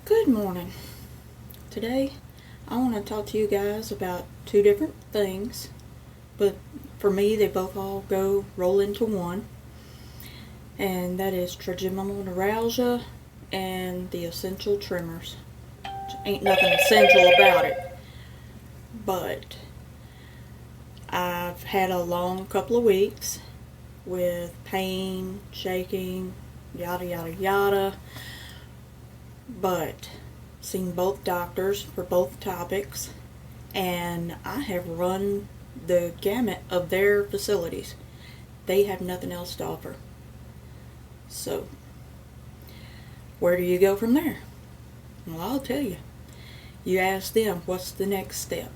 Good morning. Today I want to talk to you guys about two different things, but for me they both all roll into one, and that is trigeminal neuralgia and the essential tremors. Ain't nothing essential about it, but I've had a long couple of weeks with pain, shaking, yada yada yada, but seen both doctors for both topics, and I have run the gamut of their facilities. They have nothing else to offer. So, where do you go from there? Well, I'll tell you. You ask them what's the next step.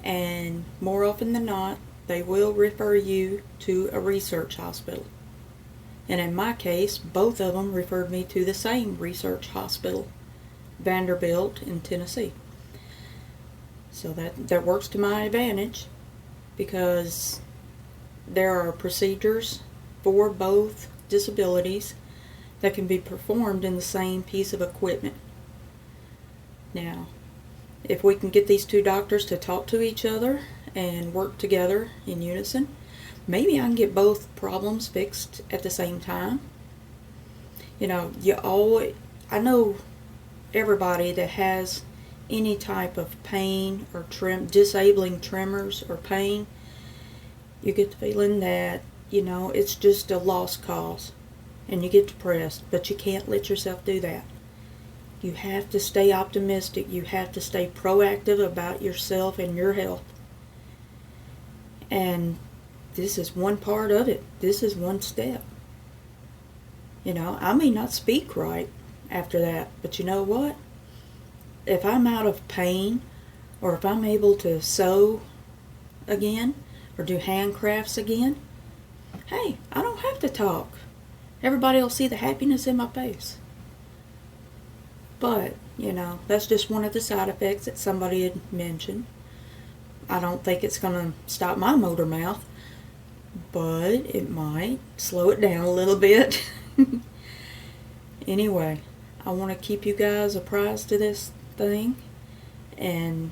And more often than not, they will refer you to a research hospital. And in my case, both of them referred me to the same research hospital, Vanderbilt in Tennessee. So that works to my advantage, because there are procedures for both disabilities that can be performed in the same piece of equipment. Now, if we can get these two doctors to talk to each other and work together in unison, maybe I can get both problems fixed at the same time. I know everybody that has any type of pain or disabling tremors or pain, you get the feeling that, it's just a lost cause, and you get depressed, but you can't let yourself do that. You have to stay optimistic. You have to stay proactive about yourself and your health. And this is one part of it. This is one step. I may not speak right after that, but you know what? If I'm out of pain, or if I'm able to sew again, or do handcrafts again, hey, I don't have to talk. Everybody will see the happiness in my face. But, that's just one of the side effects that somebody had mentioned. I don't think it's going to stop my motor mouth, but it might slow it down a little bit. Anyway, I want to keep you guys apprised to this thing, and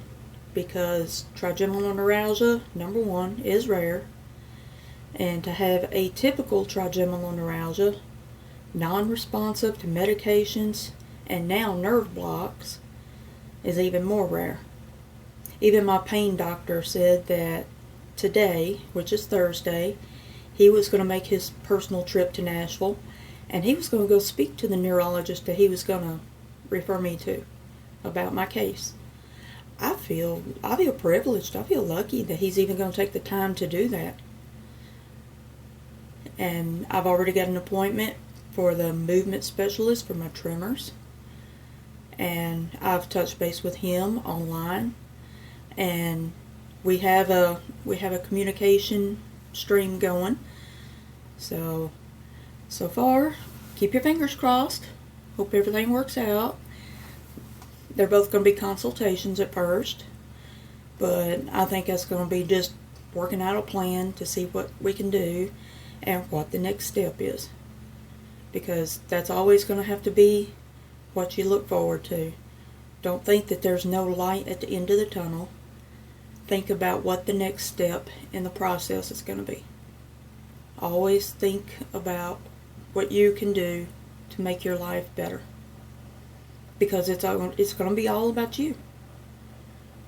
because trigeminal neuralgia, number one, is rare, and to have atypical trigeminal neuralgia, non-responsive to medications, and now nerve blocks, is even more rare. Even my pain doctor said that today, which is Thursday, he was going to make his personal trip to Nashville, and he was going to go speak to the neurologist that he was going to refer me to about my case. I feel privileged. I feel lucky that he's even going to take the time to do that. And I've already got an appointment for the movement specialist for my tremors, and I've touched base with him online, and we have a communication stream going. So far, keep your fingers crossed. Hope everything works out. They're both going to be consultations at first, but I think that's going to be just working out a plan to see what we can do and what the next step is, because that's always going to have to be what you look forward to. Don't think that there's no light at the end of the tunnel. Think about what the next step in the process is going to be. Always think about what you can do to make your life better, because it's going to be all about you.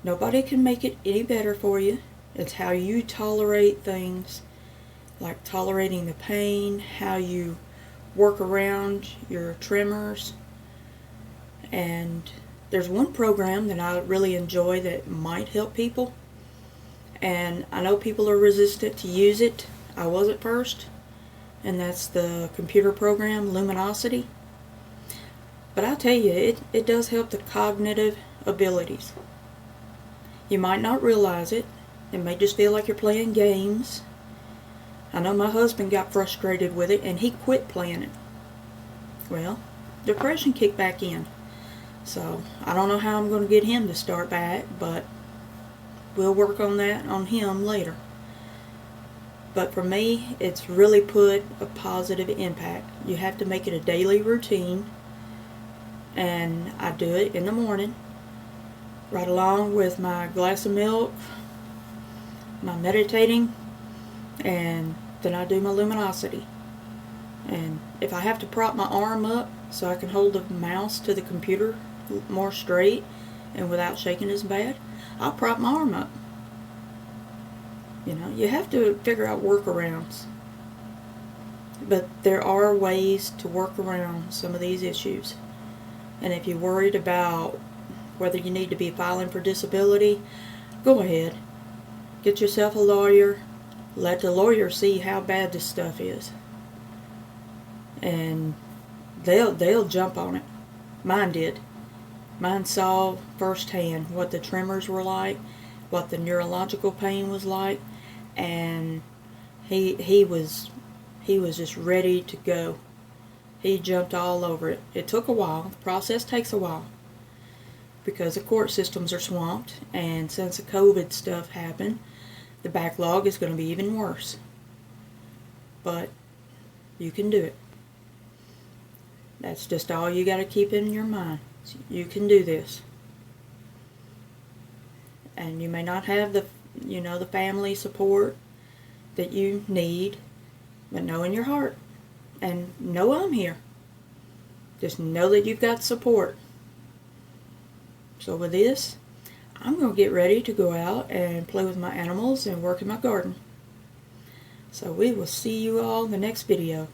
Nobody can make it any better for you. It's how you tolerate things, like tolerating the pain, how you work around your tremors. And there's one program that I really enjoy that might help people, and I know people are resistant to use it. I was at first, and that's the computer program Luminosity. But I tell you, it does help the cognitive abilities. You might not realize it. It may just feel like you're playing games. I know my husband got frustrated with it, and he quit playing it. Well, depression kicked back in. So I don't know how I'm going to get him to start back, but we'll work on that on him later. But for me, it's really put a positive impact. You have to make it a daily routine. and I do it in the morning, right along with my glass of milk, my meditating, and then I do my luminosity. And if I have to prop my arm up so I can hold the mouse to the computer more straight and without shaking as bad, I'll prop my arm up. You know, you have to figure out workarounds. But there are ways to work around some of these issues. And if you're worried about whether you need to be filing for disability, go ahead. Get yourself a lawyer. Let the lawyer see how bad this stuff is. And they'll jump on it. Mine did. Mine saw firsthand what the tremors were like, what the neurological pain was like, and he was just ready to go. He jumped all over it. It took a while. The process takes a while because the court systems are swamped, and since the COVID stuff happened, the backlog is going to be even worse. But you can do it. That's just all you got to keep in your mind. You can do this. And you may not have the family support that you need, but know in your heart, and know I'm here. Just know that you've got support. So with this, I'm going to get ready to go out and play with my animals and work in my garden. So we will see you all in the next video.